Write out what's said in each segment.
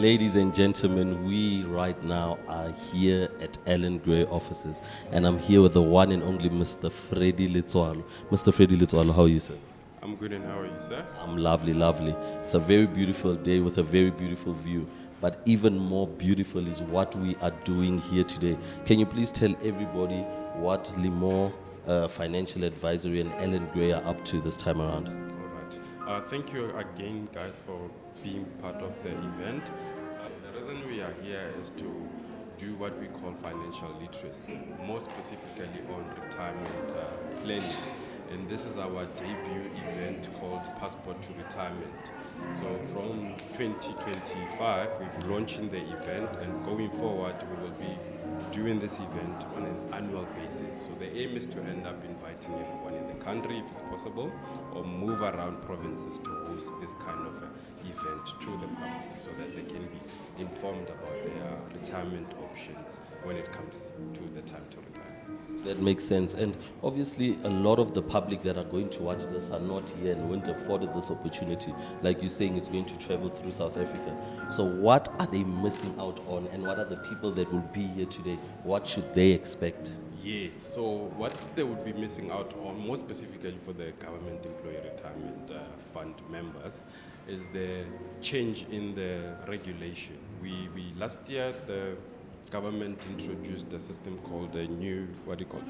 Ladies and gentlemen, we right now are here at Alan Gray offices, and I'm here with the one and only Mr. Freddie Letswalo. Mr. Freddie Letswalo, how are you, sir? I'm good, and how are you, sir? I'm lovely. It's a very beautiful day with a very beautiful view. But even more beautiful is what we are doing here today. Can you please tell everybody what Leymor Financial Advisory and Alan Gray are up to this time around? All right. Thank you again, guys, for being part of the event. The reason we are here is to do what we call financial literacy, more specifically on retirement planning. And this is our debut event called Passport to Retirement. So from 2025, we've launching the event, and going forward, we will be doing this event on an annual basis. So the aim is to end up inviting everyone in the country, if it's possible, or move around provinces to host this kind of event to the public so that they can be informed about their retirement options when it comes to the time to retire. That makes sense. And obviously, a lot of the public that are going to watch this are not here and weren't afforded this opportunity. Like you're saying, it's going to travel through South Africa. So what are they missing out on, and what are the people that will be here today? What should they expect? Yes, so what they would be missing out on, more specifically for the Government Employee Retirement Fund members, is the change in the regulation. We last year, the government introduced a system called a new,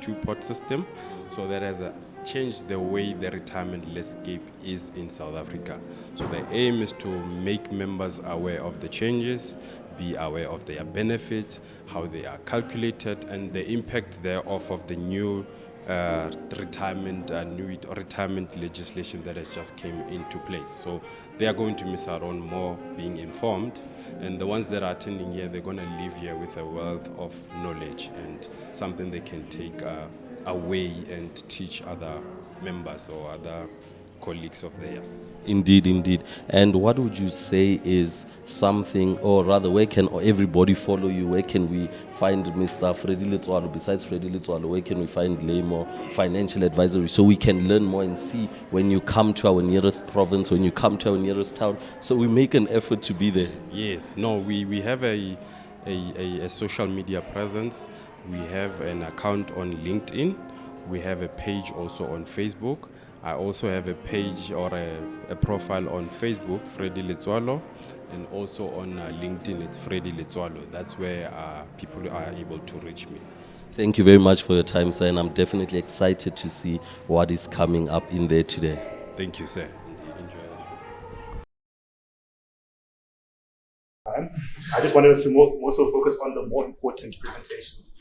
two-pot system. So that has changed the way the retirement landscape is in South Africa. So the aim is to make members aware of the changes, be aware of their benefits, how they are calculated, and the impact thereof of the new retirement legislation that has just came into place. So they are going to miss out on more being informed, and the ones that are attending here, they're going to leave here with a wealth of knowledge and something they can take away and teach other members or other colleagues of theirs. Indeed. And what would you say is something, or rather, where can everybody follow you? Where can we find Mr. Freddie Letswalo? Besides Freddie Letswalo, where can we find Leymor Financial Advisory, so we can learn more and see when you come to our nearest province, when you come to our nearest town, so we make an effort to be there? Yes, no, we have a social media presence. We have an account on LinkedIn. We have a page also on Facebook. I also have a page or a profile on Facebook, Freddie Letswalo, and also on LinkedIn, it's Freddie Letswalo. That's where people are able to reach me. Thank you very much for your time, sir, and I'm definitely excited to see what is coming up in there today. Thank you, sir. I just wanted us to more so focus on the more important presentations,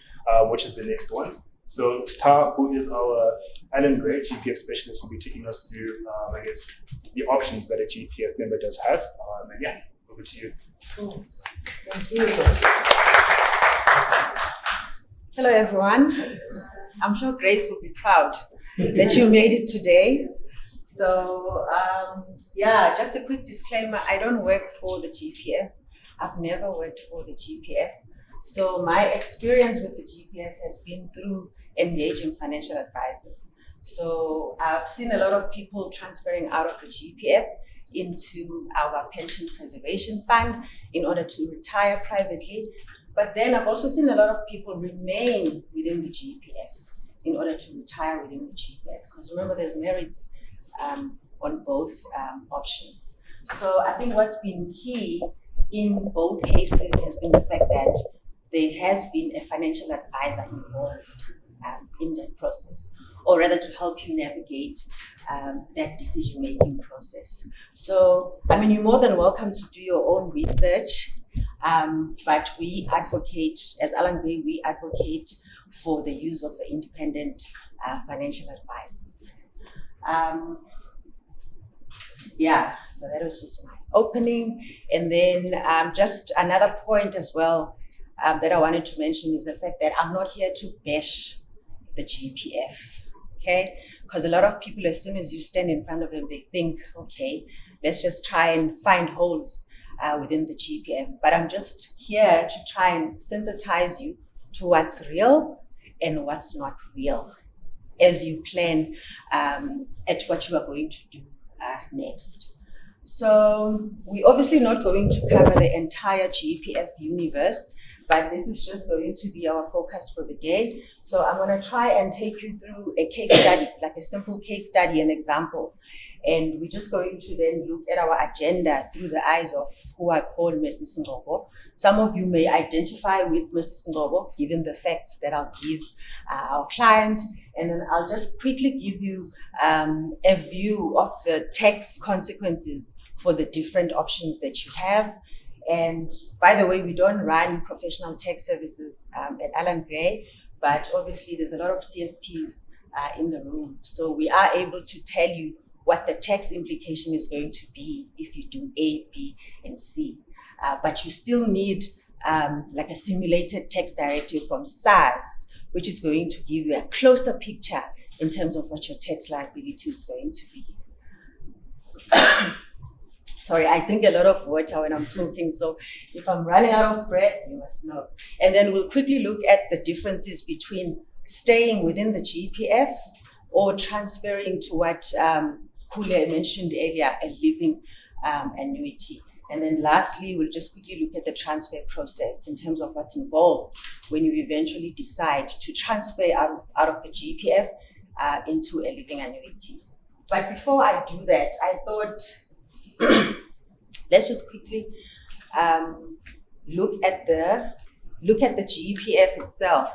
which is the next one. So Star, who is our Alan Gray GPF specialist, will be taking us through, the options that a GPF member does have. And over to you. Cool. Thank you. Hello, everyone. I'm sure Grace will be proud that you made it today. So, just a quick disclaimer. I don't work for the GPF. I've never worked for the GPF. So my experience with the GPF has been through engaging financial advisors. So I've seen a lot of people transferring out of the GPF into our pension preservation fund in order to retire privately. But then I've also seen a lot of people remain within the GPF in order to retire within the GPF. Because remember, there's merits on both options. So I think what's been key in both cases has been the fact that there has been a financial advisor involved in that process, or rather to help you navigate that decision-making process. So, you're more than welcome to do your own research, but we advocate, as Alan Gray, we advocate for the use of the independent financial advisors. So that was just my opening. And then just another point as well that I wanted to mention is the fact that I'm not here to bash the GPF, okay? Because a lot of people, as soon as you stand in front of them, they think, okay, let's just try and find holes within the GPF. But I'm just here to try and sensitize you to what's real and what's not real as you plan at what you are going to do next. So we're obviously not going to cover the entire GPF universe, but this is just going to be our focus for the day. So I'm going to try and take you through a case study, like a simple case study, an example. And we're just going to then look at our agenda through the eyes of who I call Mrs. Ngobo. Some of you may identify with Mrs. Ngobo, given the facts that I'll give our client. And then I'll just quickly give you a view of the tax consequences for the different options that you have. And by the way, we don't run professional tax services at Allan Gray, but obviously there's a lot of CFPs in the room. So we are able to tell you what the tax implication is going to be if you do A, B, and C. But you still need like a simulated tax directive from SARS, which is going to give you a closer picture in terms of what your tax liability is going to be. Sorry, I drink a lot of water when I'm talking, so if I'm running out of breath, you must know. And then we'll quickly look at the differences between staying within the GPF or transferring to what Kule mentioned earlier, a living annuity. And then lastly, we'll just quickly look at the transfer process in terms of what's involved when you eventually decide to transfer out of the GPF into a living annuity. But before I do that, I thought let's just quickly look at the GPF itself.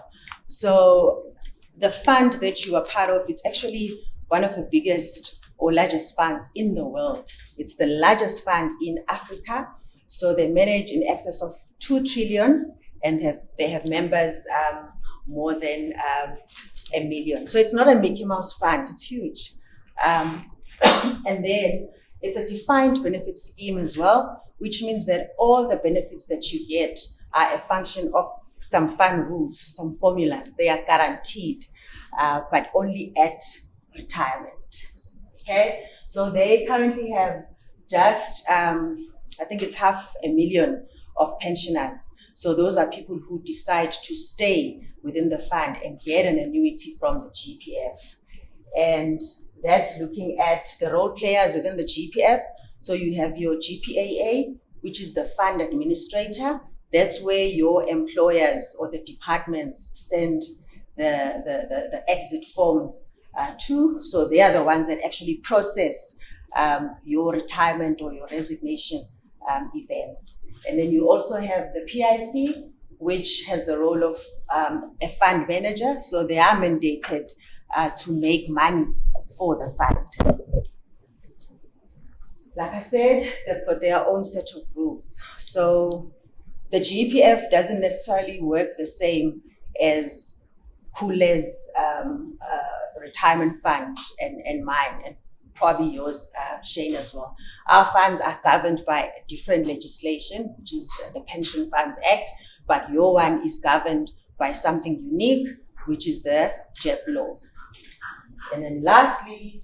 So the fund that you are part of, it's actually one of the biggest or largest funds in the world. It's the largest fund in Africa. So they manage in excess of 2 trillion and they have members more than 1 million. So it's not a Mickey Mouse fund, it's huge. And then it's a defined benefit scheme as well, which means that all the benefits that you get are a function of some fund rules, some formulas. They are guaranteed, but only at retirement. Okay, so they currently have just, I think it's 500,000 of pensioners. So those are people who decide to stay within the fund and get an annuity from the GPF. And that's looking at the role players within the GPF. So you have your GPAA, which is the fund administrator. That's where your employers or the departments send the exit forms to. So they are the ones that actually process your retirement or your resignation events. And then you also have the PIC, which has the role of a fund manager. So they are mandated to make money for the fund. Like I said, they've got their own set of rules. So the GPF doesn't necessarily work the same as Kule's retirement fund and mine, and probably yours, Shane, as well. Our funds are governed by a different legislation, which is the Pension Funds Act, but your one is governed by something unique, which is the JEP law. And then lastly,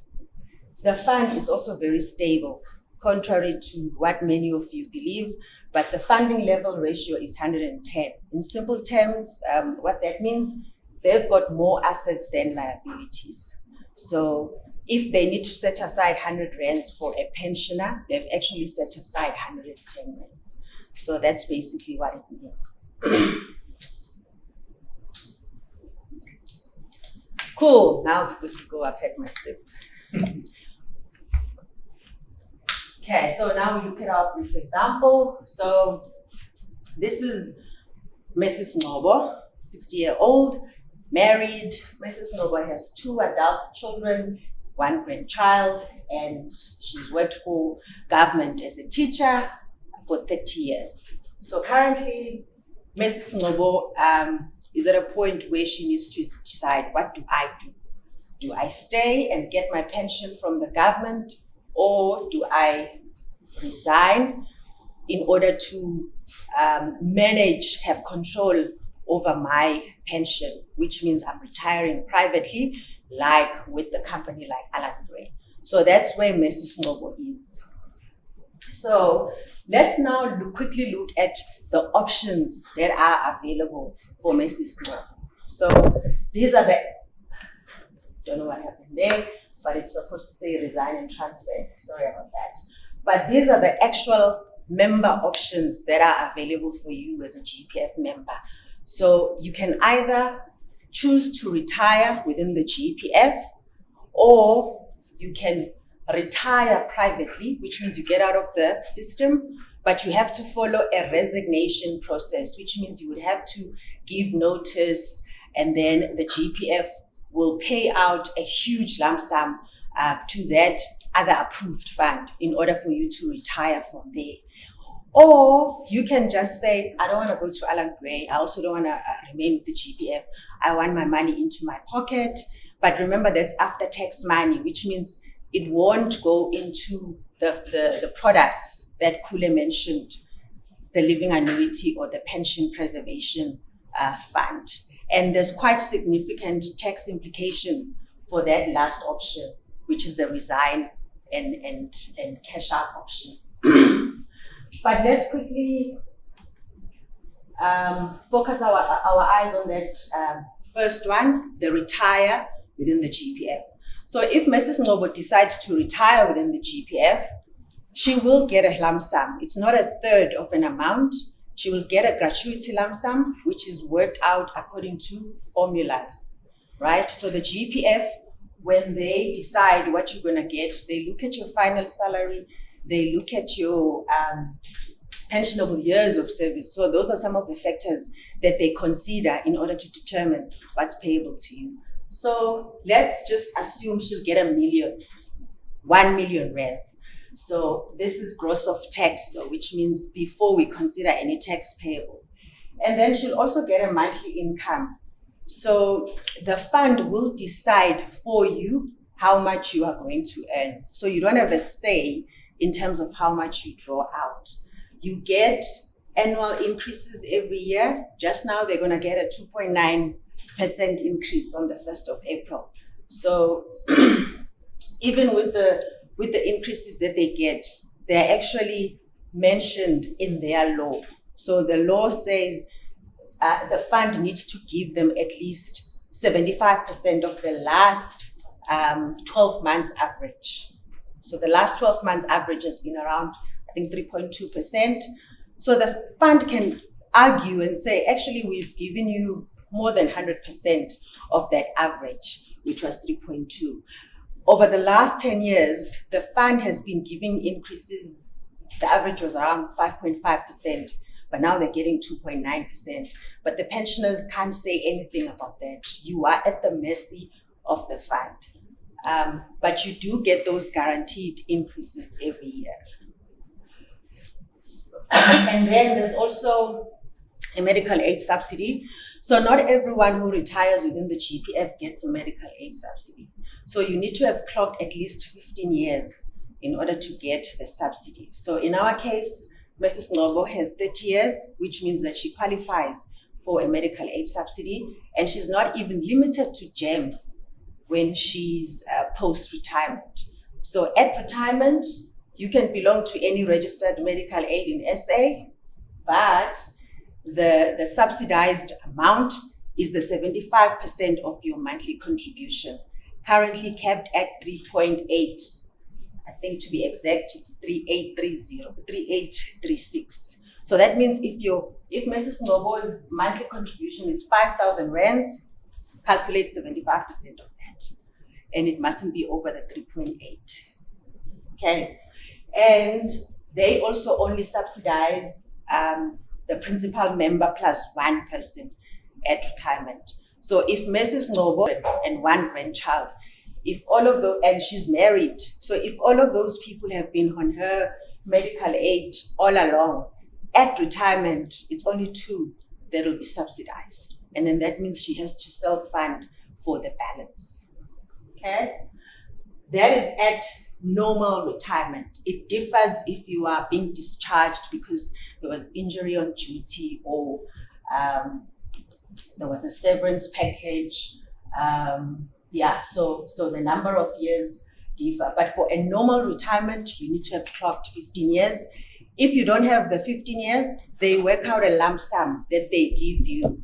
the fund is also very stable, contrary to what many of you believe, but the funding level ratio is 110. In simple terms, what that means, they've got more assets than liabilities. So if they need to set aside 100 rands for a pensioner, they've actually set aside 110 rands. So that's basically what it means. Cool, now it's good to go. I've had my sip. Okay, so now we look at our brief example. So this is Mrs. Ngobo, 60-year-old, married. Mrs. Ngobo has 2 adult children, 1 grandchild, and she's worked for government as a teacher for 30 years. So currently, Mrs. Ngobo is at a point where she needs to decide, what do I do? Do I stay and get my pension from the government, or do I resign in order to manage, have control over my pension, which means I'm retiring privately, like with the company like Allan Gray. So that's where Mrs. Ngobo is. So let's now quickly look at the options that are available for Mrs. Ngobo. So these are don't know what happened there, but it's supposed to say resign and transfer. Sorry about that. But these are the actual member options that are available for you as a GPF member. So you can either choose to retire within the GPF, or you can retire privately, which means you get out of the system, but you have to follow a resignation process, which means you would have to give notice, and then the GPF will pay out a huge lump sum to that other approved fund in order for you to retire from there. Or you can just say, I don't want to go to Alan Gray. I also don't want to remain with the GPF. I want my money into my pocket. But remember, that's after tax money, which means it won't go into the products that Kule mentioned, the living annuity or the pension preservation fund. And there's quite significant tax implications for that last option, which is the resign and cash out option. But let's quickly focus our eyes on that first one, the retire within the GPF. So if Mrs. Nobo decides to retire within the GPF, she will get a lump sum. It's not a third of an amount. She will get a gratuity lump sum, which is worked out according to formulas, right? So the GPF, when they decide what you're going to get, they look at your final salary, they look at your pensionable years of service. So those are some of the factors that they consider in order to determine what's payable to you. So let's just assume she'll get 1 million rands. So this is gross of tax though, which means before we consider any tax payable. And then she'll also get a monthly income. So the fund will decide for you how much you are going to earn. So you don't have a say in terms of how much you draw out. You get annual increases every year. Just now they're going to get a 2.9% increase on the 1st of April. So even with the increases that they get, they're actually mentioned in their law. So the law says the fund needs to give them at least 75% of the last 12 months average. So the last 12 months average has been around, I think, 3.2%. So the fund can argue and say, actually, we've given you more than 100% of that average, which was 3.2. Over the last 10 years, the fund has been giving increases. The average was around 5.5%, but now they're getting 2.9%. But the pensioners can't say anything about that. You are at the mercy of the fund. But you do get those guaranteed increases every year. And then there's also a medical aid subsidy. So not everyone who retires within the GPF gets a medical aid subsidy. So you need to have clocked at least 15 years in order to get the subsidy. So in our case, Mrs. Nobo has 30 years, which means that she qualifies for a medical aid subsidy, and she's not even limited to GEMS when she's post-retirement. So at retirement, you can belong to any registered medical aid in SA, but the subsidized amount is the 75% of your monthly contribution, currently capped at 3.8. I think to be exact, it's 3836. So that means if Mrs. Nobo's monthly contribution is 5,000 rands, calculate 75% of that. And it mustn't be over the 3.8. Okay. And they also only subsidize the principal member plus one person at retirement. So if Mrs. Nobo and one grandchild, if all of those, and she's married, so if all of those people have been on her medical aid all along, at retirement, it's only two that will be subsidized. And then that means she has to self-fund for the balance. Okay? That is at normal retirement. It differs if you are being discharged because there was injury on duty or there was a severance package. So the number of years differ. But for a normal retirement, you need to have clocked 15 years. If you don't have the 15 years, they work out a lump sum that they give you,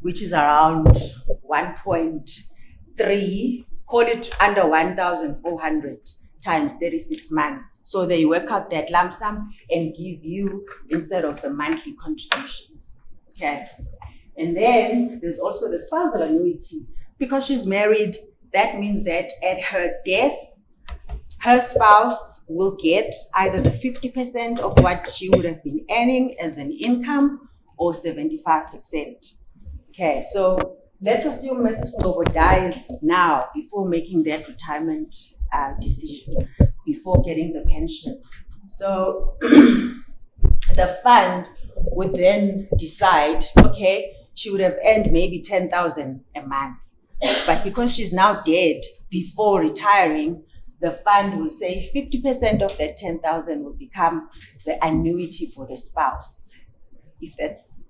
which is around 1.3, call it under 1,400 times 36 months. So they work out that lump sum and give you instead of the monthly contributions. Okay. And then there's also the spousal annuity. Because she's married, that means that at her death, her spouse will get either the 50% of what she would have been earning as an income or 75%. Okay, so let's assume Mrs. Nobo dies now before making that retirement decision, before getting the pension. So the fund would then decide, okay, she would have earned maybe 10,000 a month. But because she's now dead before retiring, the fund will say 50% of that 10,000 will become the annuity for the spouse, if that's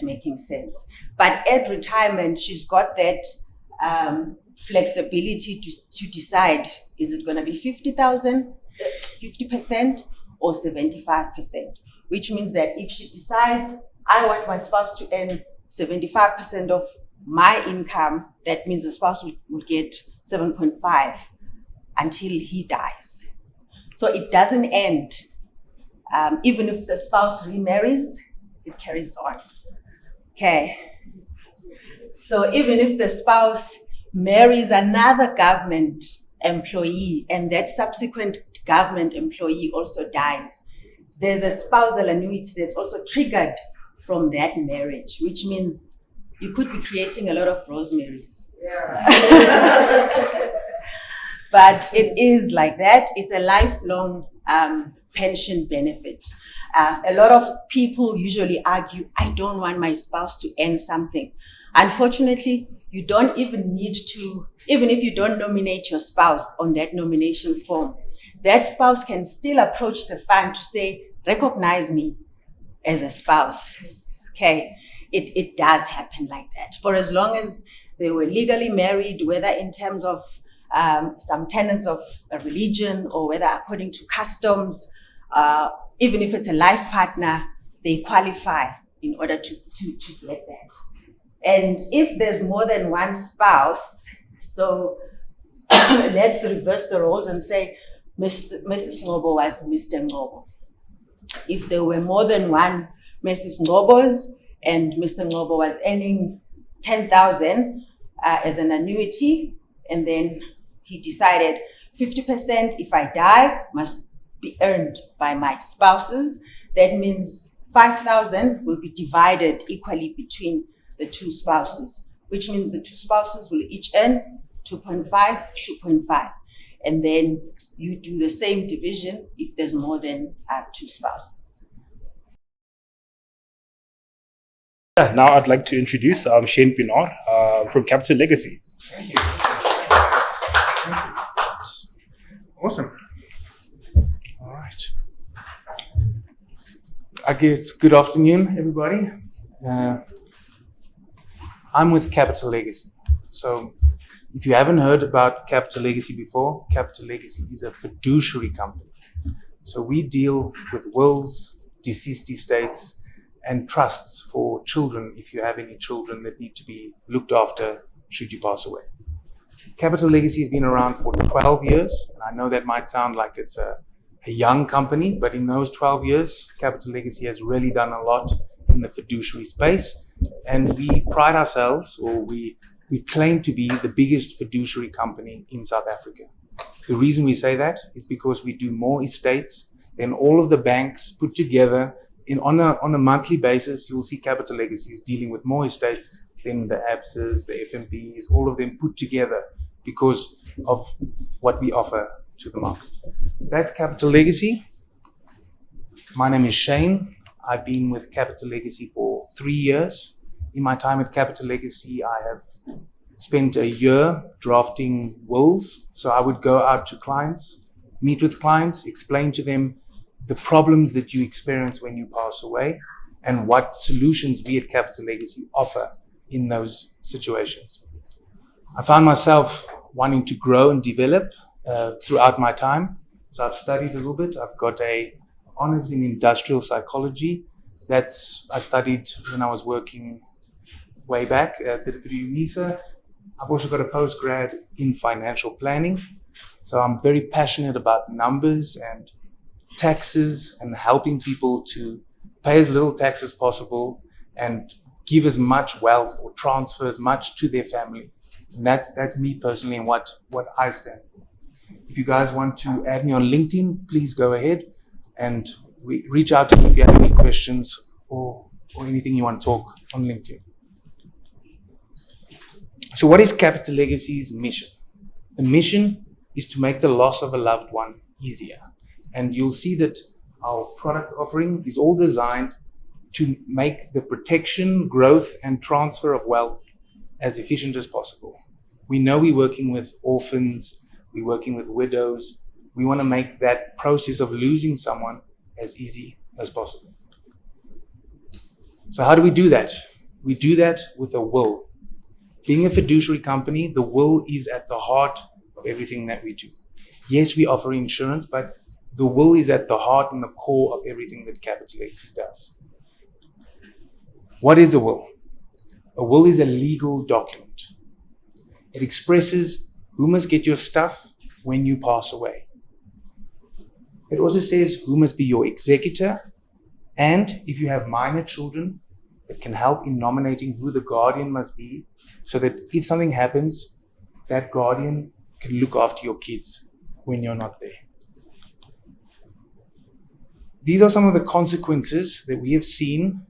making sense. But at retirement, she's got that flexibility to decide, is it going to be 50% or 75%? Which means that if she decides, I want my spouse to earn 75% of my income, that means the spouse will get 7.5 until he dies. So it doesn't end. Even if the spouse remarries, it carries on. Okay. So even if the spouse marries another government employee and that subsequent government employee also dies, there's a spousal annuity that's also triggered from that marriage, which means you could be creating a lot of rosemaries. Yeah. But it is like that. It's a lifelong pension benefit. A lot of people usually argue, I don't want my spouse to earn something. Unfortunately, you don't even need to, even if you don't nominate your spouse on that nomination form, that spouse can still approach the fund to say, recognize me as a spouse. Okay, it does happen like that. For as long as they were legally married, whether in terms of some tenets of a religion or whether according to customs, even if it's a life partner, they qualify in order to get that. And if there's more than one spouse, so let's reverse the roles and say Mrs. Nobo was Mr. Nobo. If there were more than one Mrs. Nobos and Mr. Nobo was earning 10,000 as an annuity, and then he decided 50% if I die must be earned by my spouses. That means 5,000 will be divided equally between the two spouses, which means the two spouses will each earn 2.5. And then you do the same division if there's more than two spouses. Now I'd like to introduce Shane Pinar from Capital Legacy. Thank you. Awesome. All right. I guess good afternoon, everybody. I'm with Capital Legacy. So if you haven't heard about Capital Legacy before, Capital Legacy is a fiduciary company. So we deal with wills, deceased estates, and trusts for children if you have any children that need to be looked after should you pass away. Capital Legacy has been around for 12 years, and I know that might sound like it's a young company, but in those 12 years, Capital Legacy has really done a lot in the fiduciary space, and we pride ourselves, or we claim to be the biggest fiduciary company in South Africa. The reason we say that is because we do more estates than all of the banks put together. On a monthly basis, you'll see Capital Legacy is dealing with more estates than the ABSAs, the FNBs, all of them put together because of what we offer to the market. That's Capital Legacy. My name is Shane. I've been with Capital Legacy for 3 years. In my time at Capital Legacy, I have spent a year drafting wills. So I would go out to clients, meet with clients, explain to them the problems that you experience when you pass away and what solutions we at Capital Legacy offer in those situations. I found myself wanting to grow and develop throughout my time. So I've studied a little bit. I've got a honors in industrial psychology. I studied when I was working way back, did it through UNISA. I've also got a postgrad in financial planning. So I'm very passionate about numbers and taxes and helping people to pay as little tax as possible and give as much wealth or transfer as much to their family. And that's me personally and what I stand for. If you guys want to add me on LinkedIn, please go ahead and reach out to me if you have any questions or anything you want to talk on LinkedIn. So what is Capital Legacy's mission? The mission is to make the loss of a loved one easier. And you'll see that our product offering is all designed to make the protection, growth, and transfer of wealth as efficient as possible. We know we're working with orphans, we're working with widows. We want to make that process of losing someone as easy as possible. So how do we do that? We do that with a will. Being a fiduciary company, the will is at the heart of everything that we do. Yes, we offer insurance, but the will is at the heart and the core of everything that Capital Legacy does. What is a will? A will is a legal document. It expresses who must get your stuff when you pass away. It also says who must be your executor, and if you have minor children, it can help in nominating who the guardian must be, so that if something happens, that guardian can look after your kids when you're not there. These are some of the consequences that we have seen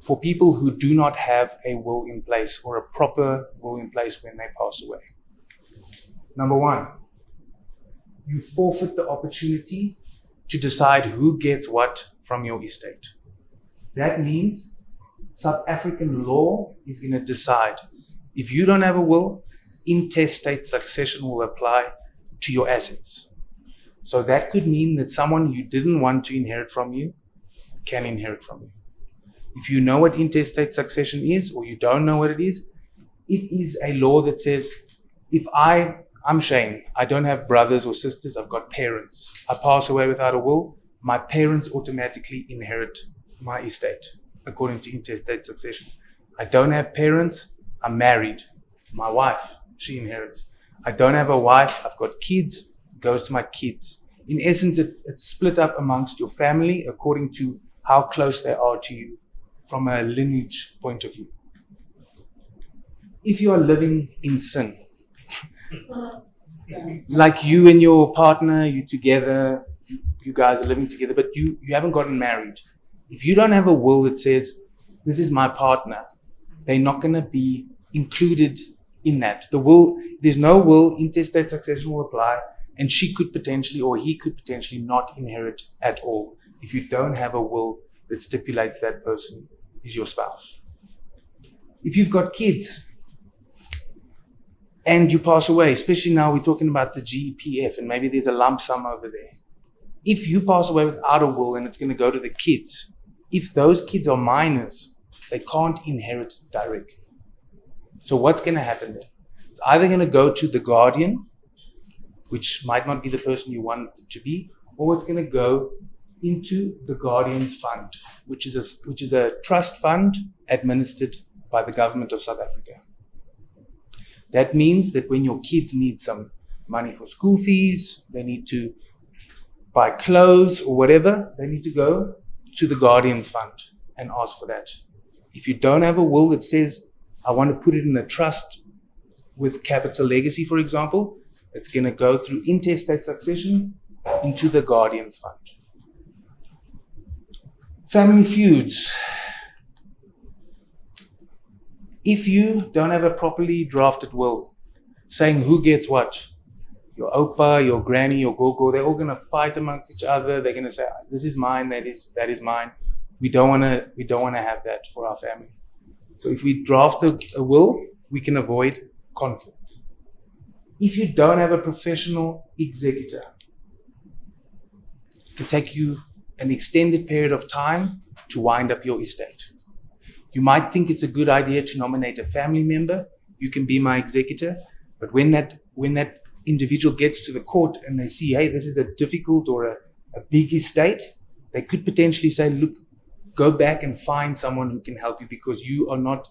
for people who do not have a will in place or a proper will in place when they pass away. Number one, you forfeit the opportunity to decide who gets what from your estate. That means South African law is going to decide if you don't have a will, intestate succession will apply to your assets. So that could mean that someone you didn't want to inherit from you can inherit from you. If you know what intestate succession is or you don't know what it is a law that says if I'm Shane, I don't have brothers or sisters, I've got parents. I pass away without a will, my parents automatically inherit my estate according to intestate succession. I don't have parents, I'm married. My wife, she inherits. I don't have a wife, I've got kids, it goes to my kids. In essence, it's split up amongst your family according to how close they are to you from a lineage point of view. If you are living in sin, like you and your partner, you together, you guys are living together, but you haven't gotten married. If you don't have a will that says, this is my partner, they're not going to be included in that. The will, there's no will, intestate succession will apply, and she could potentially, or he could potentially not inherit at all if you don't have a will that stipulates that person is your spouse. If you've got kids and you pass away, especially now we're talking about the GEPF and maybe there's a lump sum over there. If you pass away without a will and it's going to go to the kids, if those kids are minors, they can't inherit directly. So what's going to happen then? It's either going to go to the guardian, which might not be the person you want it to be, or it's going to go into the guardian's fund, which is a trust fund administered by the government of South Africa. That means that when your kids need some money for school fees, they need to buy clothes or whatever, they need to go to the guardian's fund and ask for that. If you don't have a will that says, I want to put it in a trust with Capital Legacy, for example, it's going to go through intestate succession into the guardian's fund. Family feuds. If you don't have a properly drafted will saying who gets what, your opa, your granny, your gogo, they're all going to fight amongst each other. They're going to say, this is mine, that is mine. We don't want to have that for our family. So if we draft a will, we can avoid conflict. If you don't have a professional executor, it can take you an extended period of time to wind up your estate. You might think it's a good idea to nominate a family member. You can be my executor. But when that individual gets to the court and they see, hey, this is a difficult or a big estate, they could potentially say, look, go back and find someone who can help you because you're not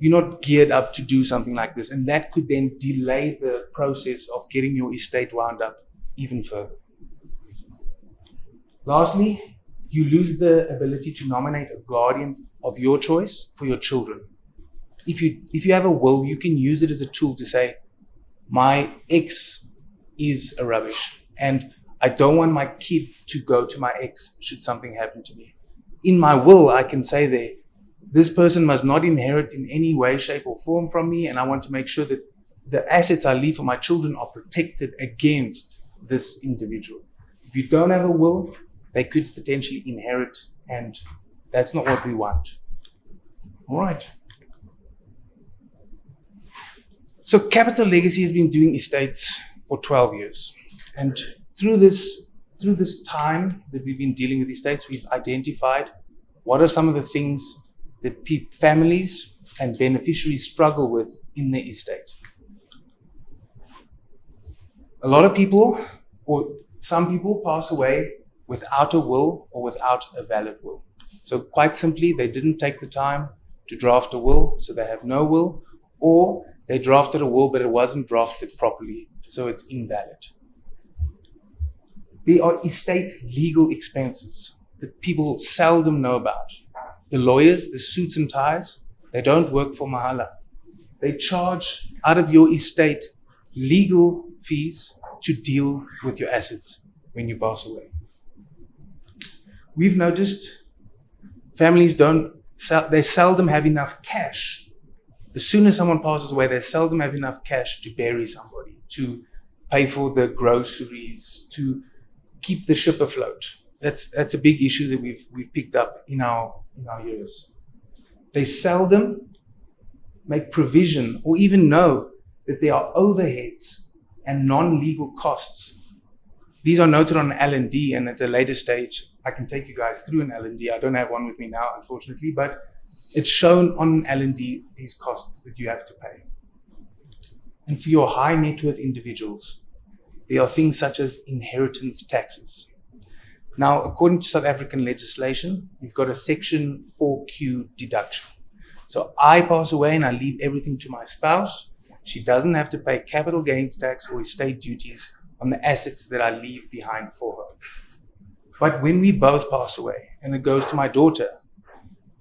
you're not geared up to do something like this. And that could then delay the process of getting your estate wound up even further. Lastly, you lose the ability to nominate a guardian of your choice for your children. If you have a will, you can use it as a tool to say, my ex is a rubbish, and I don't want my kid to go to my ex should something happen to me. In my will, I can say there, this person must not inherit in any way, shape, or form from me, and I want to make sure that the assets I leave for my children are protected against this individual. If you don't have a will, they could potentially inherit, and that's not what we want. All right. So Capital Legacy has been doing estates for 12 years. And through this time that we've been dealing with estates, we've identified what are some of the things that families and beneficiaries struggle with in their estate. A lot of people, or some people, pass away without a will or without a valid will. So quite simply, they didn't take the time to draft a will, so they have no will, or they drafted a will, but it wasn't drafted properly, so it's invalid. There are estate legal expenses that people seldom know about. The lawyers, the suits and ties, they don't work for mahala. They charge out of your estate legal fees to deal with your assets when you pass away. We've noticed families they seldom have enough cash. As soon as someone passes away, they seldom have enough cash to bury somebody, to pay for the groceries, to keep the ship afloat. That's a big issue that we've picked up in our years. They seldom make provision or even know that there are overheads and non-legal costs. These are noted on L&D, and at a later stage, I can take you guys through an L&D. I don't have one with me now, unfortunately, but it's shown on L&D, these costs that you have to pay. And for your high net worth individuals, there are things such as inheritance taxes. Now, according to South African legislation, you've got a Section 4Q deduction. So I pass away and I leave everything to my spouse. She doesn't have to pay capital gains tax or estate duties on the assets that I leave behind for her. But when we both pass away and it goes to my daughter,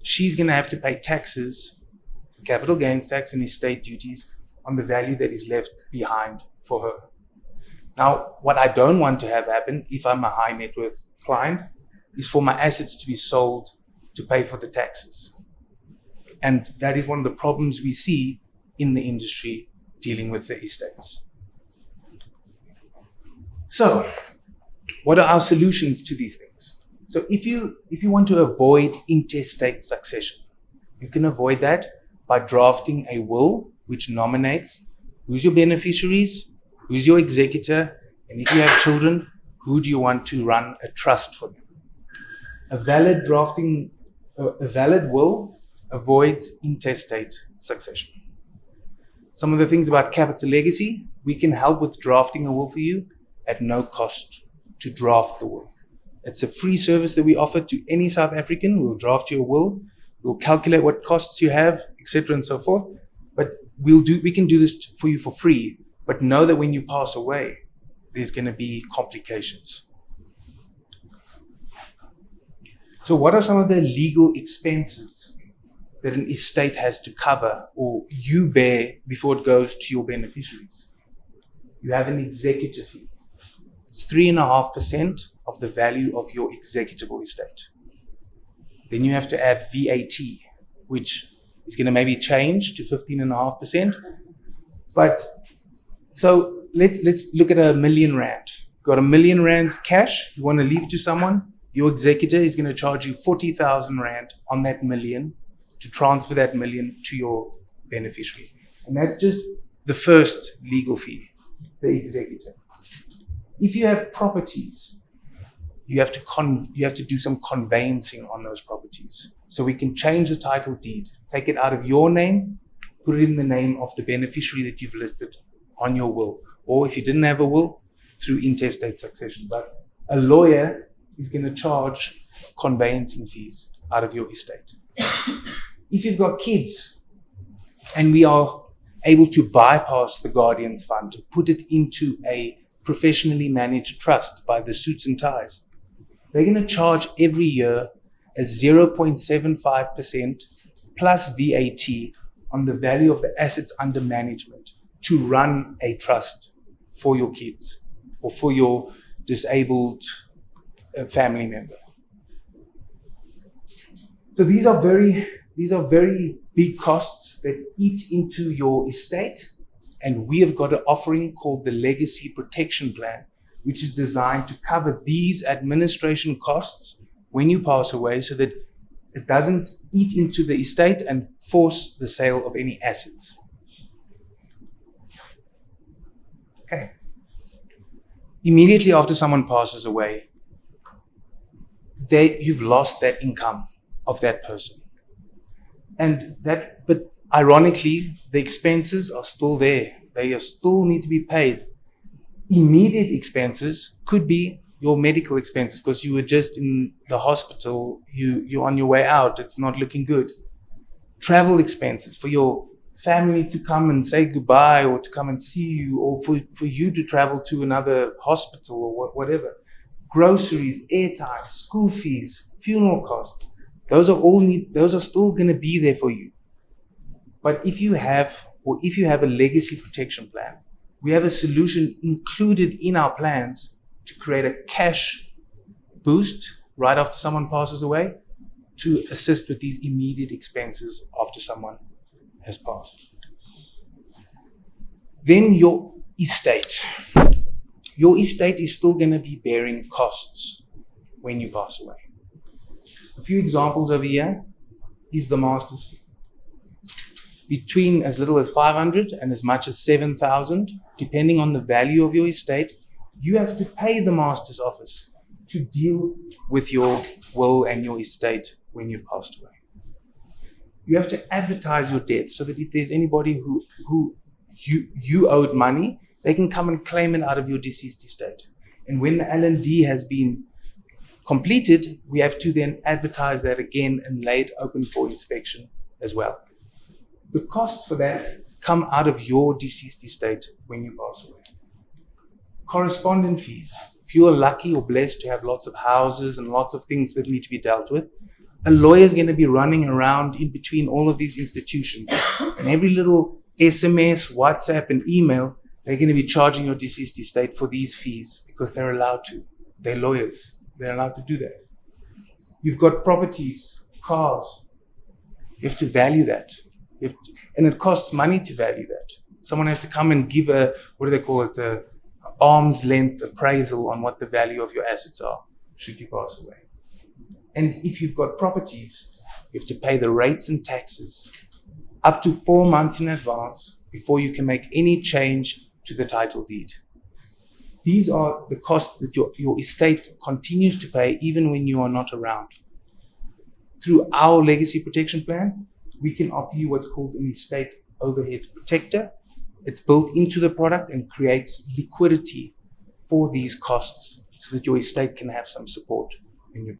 she's going to have to pay taxes, capital gains tax and estate duties on the value that is left behind for her. Now, what I don't want to have happen if I'm a high net worth client is for my assets to be sold to pay for the taxes. And that is one of the problems we see in the industry dealing with the estates. So, what are our solutions to these things? So if you want to avoid intestate succession, you can avoid that by drafting a will which nominates who's your beneficiaries, who's your executor, and if you have children, who do you want to run a trust for them? A valid will avoids intestate succession. Some of the things about Capital Legacy, we can help with drafting a will for you at no cost to draft the will. It's a free service that we offer to any South African. We'll draft your will, we'll calculate what costs you have, etc. and so forth. But we can do this for you for free. But know that when you pass away, there's going to be complications. So what are some of the legal expenses that an estate has to cover or you bear before it goes to your beneficiaries? You have an executor fee. It's 3.5% of the value of your executable estate. Then you have to add VAT, which is going to maybe change to 15.5%. But so let's look at R1 million. Got R1 million cash you want to leave to someone. Your executor is going to charge you 40,000 rand on that million to transfer that million to your beneficiary. And that's just the first legal fee, the executor. If you have properties, you have to do some conveyancing on those properties. So we can change the title deed, take it out of your name, put it in the name of the beneficiary that you've listed on your will. Or if you didn't have a will, through intestate succession. But a lawyer is going to charge conveyancing fees out of your estate. If you've got kids and we are able to bypass the guardian's fund, put it into a professionally managed trust by the suits and ties, they're going to charge every year a 0.75% plus VAT on the value of the assets under management to run a trust for your kids or for your disabled family member. So these are very big costs that eat into your estate, and we have got an offering called the Legacy Protection Plan, which is designed to cover these administration costs when you pass away so that it doesn't eat into the estate and force the sale of any assets. Okay. Immediately after someone passes away, you've lost that income of that person. But ironically, the expenses are still there. They still need to be paid. Immediate expenses could be your medical expenses because you were just in the hospital, you're on your way out, it's not looking good. Travel expenses for your family to come and say goodbye or to come and see you, or for you to travel to another hospital or whatever. Groceries, airtime, school fees, funeral costs. Those are still going to be there for you. But if you have a legacy protection plan, we have a solution included in our plans to create a cash boost right after someone passes away to assist with these immediate expenses after someone has passed. Then your estate is still going to be bearing costs when you pass away. A few examples over here is the master's fee. Between as little as 500 and as much as 7,000, depending on the value of your estate, you have to pay the master's office to deal with your will and your estate when you've passed away. You have to advertise your death so that if there's anybody who you owed money, they can come and claim it out of your deceased estate. And when the L&D has been completed, we have to then advertise that again and lay it open for inspection as well. The costs for that come out of your deceased estate when you pass away. Correspondent fees. If you are lucky or blessed to have lots of houses and lots of things that need to be dealt with, a lawyer is going to be running around in between all of these institutions. And every little SMS, WhatsApp, and email, they're going to be charging your deceased estate for these fees because they're allowed to. They're lawyers. They're allowed to do that. You've got properties, cars. You have to value that. And it costs money to value that. Someone has to come and give a arm's length appraisal on what the value of your assets are should you pass away. And if you've got properties, you have to pay the rates and taxes up to 4 months in advance before you can make any change to the title deed. These are the costs that your estate continues to pay even when you are not around. Through our legacy protection plan, we can offer you what's called an estate overheads protector. It's built into the product and creates liquidity for these costs so that your estate can have some support when you.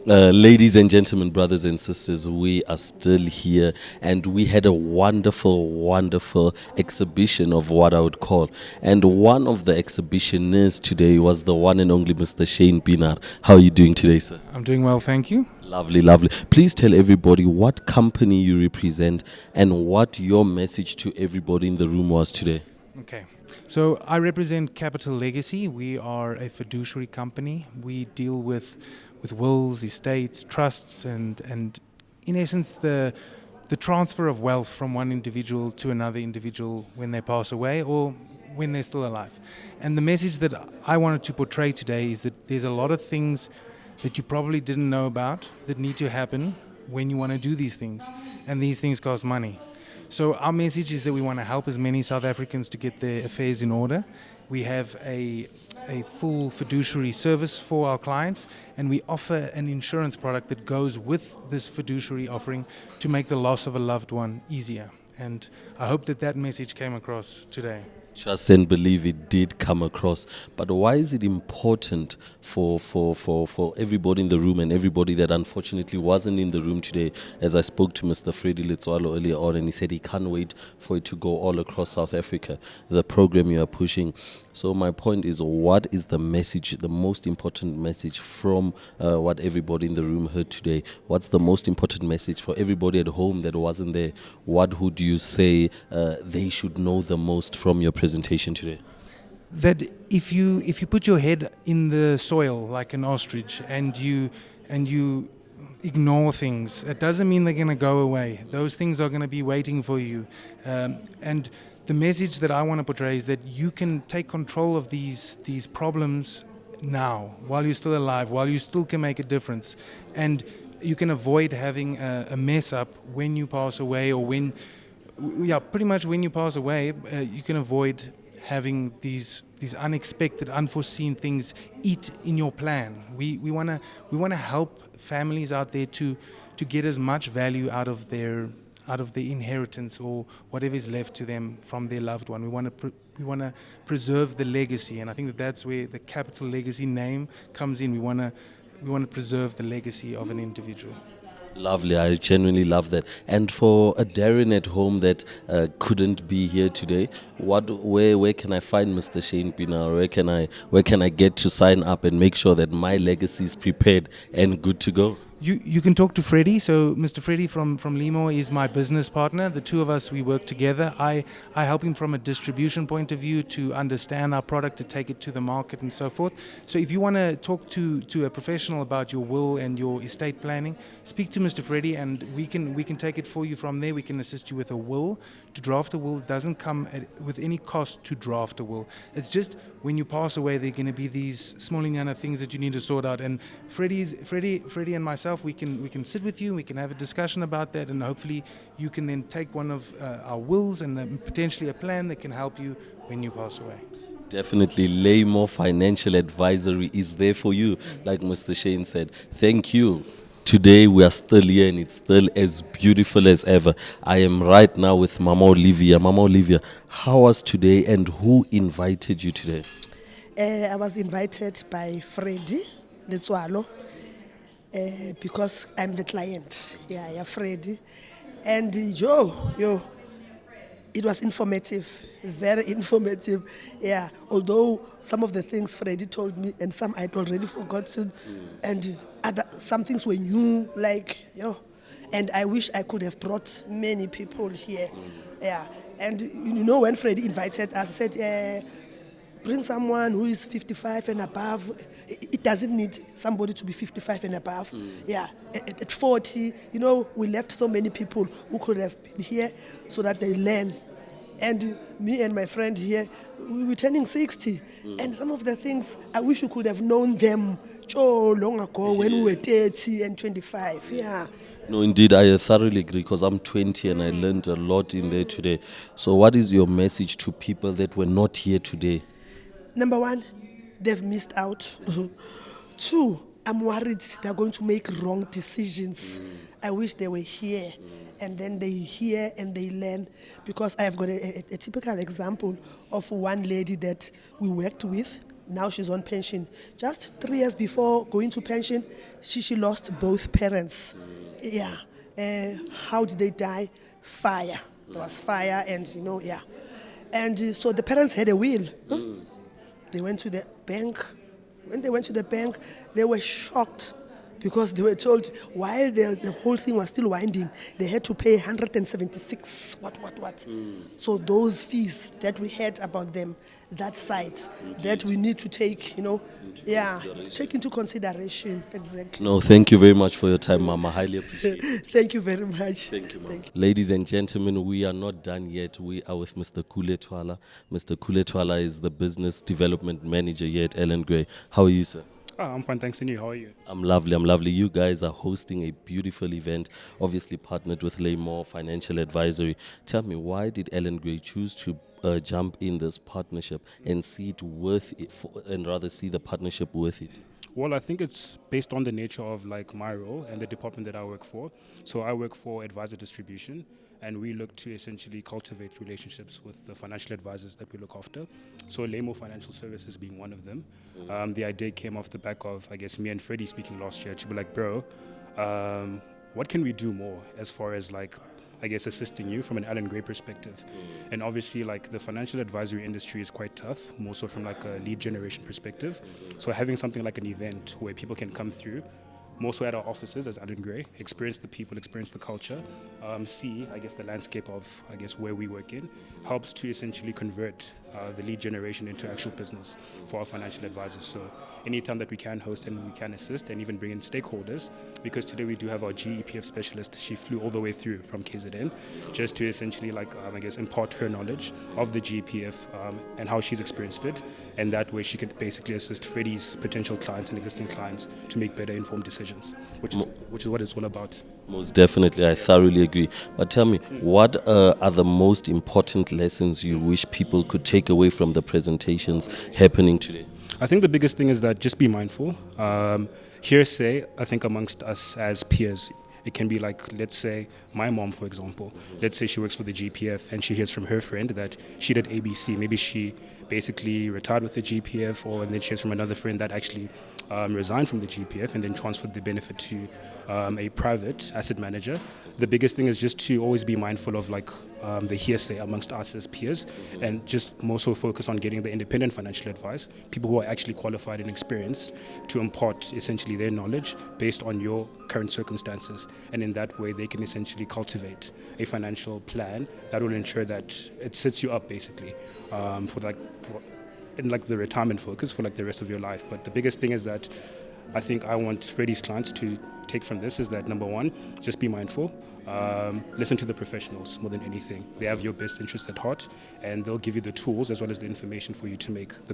Ladies and gentlemen, brothers and sisters, we are still here, and we had a wonderful exhibition of what I would call. And one of the exhibitionists today was the one and only Mr. Shane Pinar. How are you doing today, sir? I'm doing well, thank you. Lovely. Please tell everybody what company you represent and what your message to everybody in the room was today. Okay, so I represent Capital Legacy. We are a fiduciary company. We deal with wills, estates, trusts, and in essence the transfer of wealth from one individual to another individual when they pass away or when they're still alive. And the message that I wanted to portray today is that there's a lot of things that you probably didn't know about that need to happen when you want to do these things, and these things cost money. So our message is that we want to help as many South Africans to get their affairs in order. We have a full fiduciary service for our clients, and we offer an insurance product that goes with this fiduciary offering to make the loss of a loved one easier. And I hope that message came across today. Trust and believe it did come across. But why is it important for everybody in the room and everybody that unfortunately wasn't in the room today? As I spoke to Mr. Freddy Letswalo earlier on, and he said he can't wait for it to go all across South Africa, the program you are pushing. So my point is, what is the message, the most important message from what everybody in the room heard today? What's the most important message for everybody at home that wasn't there? What would you say they should know the most from your presentation today? That if you put your head in the soil like an ostrich and you ignore things, it doesn't mean they're going to go away. Those things are going to be waiting for you. And the message that I want to portray is that you can take control of these problems now, while you're still alive, while you still can make a difference, and you can avoid having a mess up when you pass away, or pretty much when you pass away, you can avoid having these unexpected, unforeseen things eat in your plan. We wanna help families out there to get as much value out of the inheritance or whatever is left to them from their loved one. We want to preserve the legacy, and I think that's where the Capital Legacy name comes in. We want to preserve the legacy of an individual. Lovely, I genuinely love that. And for a Darren at home that couldn't be here today, where can I find Mr. Shane Pina? Where can I get to sign up and make sure that my legacy is prepared and good to go? You can talk to Freddie. So Mr. Freddie from Leymor is my business partner. The two of us, we work together. I help him from a distribution point of view to understand our product, to take it to the market and so forth. So if you want to talk to a professional about your will and your estate planning, speak to Mr. Freddie, and we can take it for you from there. We can assist you with a will. To draft a will doesn't come with any cost to draft a will. It's just when you pass away, there are going to be these small things that you need to sort out. And Freddie and myself, we can sit with you, we can have a discussion about that, and hopefully you can then take one of our wills and potentially a plan that can help you when you pass away. Definitely, Leymor Financial Advisory is there for you, like Mr. Shane said. Thank you. Today we are still here and it's still as beautiful as ever. I am right now with Mama Olivia. Mama Olivia, how was today and who invited you today? I was invited by Freddy Letswalo because I'm the client. Yeah, Freddy. And it was informative, very informative. Yeah, although some of the things Freddy told me and some I'd already forgotten, and some things were new, and I wish I could have brought many people here. Yeah, and when Freddy invited us, he said, bring someone who is 55 and above. It doesn't need somebody to be 55 and above. Yeah, at 40, we left so many people who could have been here so that they learn. And me and my friend here, we were turning 60. And some of the things, I wish we could have known them long ago when we were 30 and 25. Yeah. No, indeed, I thoroughly agree because I'm 20 and I learned a lot in there today. So what is your message to people that were not here today? Number one, they've missed out. Two, I'm worried they're going to make wrong decisions. I wish they were here. And then they hear and they learn, because I've got a typical example of one lady that we worked with. Now she's on pension. Just 3 years before going to pension, she lost both parents. Yeah. How did they die? Fire. There was fire and, yeah. And so the parents had a will. They went to the bank. When they went to the bank, they were shocked, because they were told while the whole thing was still winding, they had to pay 176 what. So those fees that we heard about them, that side, that we need to take, take into consideration. Exactly. No, thank you very much for your time, Mama. Highly appreciate it. Thank you very much. Thank you, Mama. Ladies and gentlemen, we are not done yet. We are with Mr. Kuletwala. Mr. Kuletwala is the Business Development Manager here at Ellen Gray. How are you, sir? I'm fine, thanks. And you, how are you? I'm lovely. You guys are hosting a beautiful event, obviously partnered with Leymor Financial Advisory. Tell me, why did Ellen Gray choose to jump in this partnership and see it worth it, and rather see the partnership worth it? Well, I think it's based on the nature of my role and the department that I work for. So I work for advisor distribution, and we look to essentially cultivate relationships with the financial advisors that we look after. So Leymor Financial Services being one of them. The idea came off the back of, I guess, me and Freddie speaking last year to be like, bro, what can we do more as far as like, I guess, assisting you from an Alan Gray perspective. And obviously, like, the financial advisory industry is quite tough, more so from like a lead generation perspective. So having something like an event where people can come through, more so at our offices as Alan Gray, experience the people, experience the culture, see, I guess, the landscape of, I guess, where we work in, helps to essentially convert the lead generation into actual business for our financial advisors. So anytime that we can host and we can assist and even bring in stakeholders, because today we do have our GEPF specialist. She flew all the way through from KZN just to essentially, like, I guess, impart her knowledge of the GEPF and how she's experienced it. And that way she could basically assist Freddie's potential clients and existing clients to make better informed decisions, which is what it's all about. Most definitely, I thoroughly agree. But tell me, what are the most important lessons you wish people could take away from the presentations happening today? I think the biggest thing is that just be mindful. Hearsay, I think, amongst us as peers, it can be like, let's say, my mom, for example. Let's say she works for the GPF and she hears from her friend that she did ABC. Maybe she basically retired with the GPF, or and then she hears from another friend that actually resigned from the GPF and then transferred the benefit to a private asset manager. The biggest thing is just to always be mindful of like the hearsay amongst us as peers, and just more so focus on getting the independent financial advice, people who are actually qualified and experienced, to impart essentially their knowledge based on your current circumstances. And in that way, they can essentially cultivate a financial plan that will ensure that it sets you up basically in like the retirement focus for like the rest of your life. But the biggest thing is that I think I want Freddie's clients to take from this is that, number one, just be mindful. Listen to the professionals more than anything. They have your best interest at heart, and they'll give you the tools as well as the information for you to make the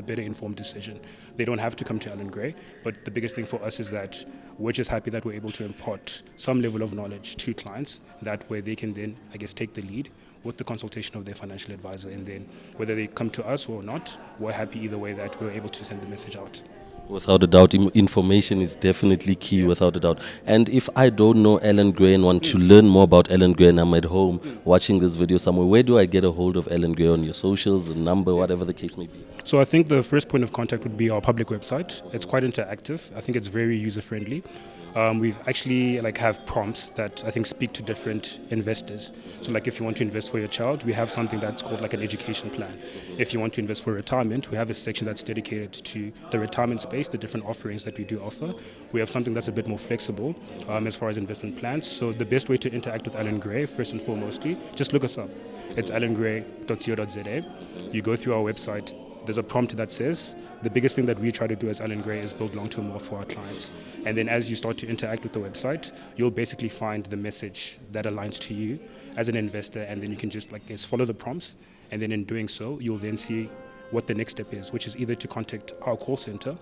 better informed decision. They don't have to come to Alan Gray, but the biggest thing for us is that we're just happy that we're able to impart some level of knowledge to clients. That way they can then, I guess, take the lead with the consultation of their financial advisor, and then whether they come to us or not, we're happy either way that we're able to send the message out. Without a doubt, information is definitely key, without a doubt. And if I don't know Alan Gray and want to learn more about Alan Gray and I'm at home watching this video somewhere, where do I get a hold of Alan Gray? On your socials, a number, whatever the case may be? So I think the first point of contact would be our public website. It's quite interactive. I think it's very user-friendly. We've actually have prompts that I think speak to different investors. So like if you want to invest for your child, we have something that's called like an education plan. If you want to invest for retirement, we have a section that's dedicated to the retirement space, the different offerings that we do offer. We have something that's a bit more flexible as far as investment plans. So the best way to interact with Alan Gray, first and foremostly, just look us up. It's alangray.co.za. You go through our website. There's a prompt that says the biggest thing that we try to do as Alan Gray is build long-term wealth for our clients. And then as you start to interact with the website, you'll basically find the message that aligns to you as an investor, and then you can just follow the prompts. And then in doing so, you'll then see what the next step is, which is either to contact our call center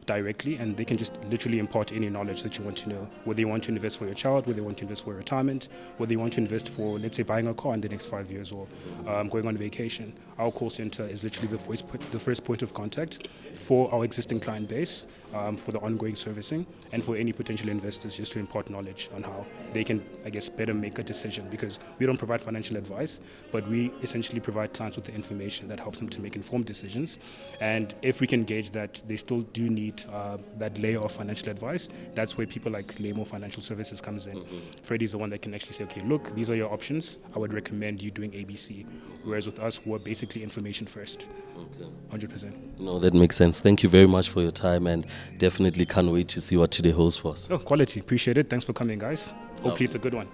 directly, and they can just literally impart any knowledge that you want to know, whether you want to invest for your child, whether you want to invest for retirement, whether you want to invest for, let's say, buying a car in the next 5 years, or going on vacation. Our call center is literally the first point of contact for our existing client base, for the ongoing servicing, and for any potential investors, just to impart knowledge on how they can, better make a decision, because we don't provide financial advice, but we essentially provide clients with the information that helps them to make informed decisions. And if we can gauge that they still do need that layer of financial advice, that's where people like Leymor Financial Services comes in. Freddie's the one that can actually say, okay, look, these are your options. I would recommend you doing ABC. Whereas with us, we're basically information first. Okay. 100%. No, that makes sense. Thank you very much for your time, and definitely can't wait to see what today holds for us. Oh, quality. Appreciate it. Thanks for coming, guys. Hopefully it's a good one.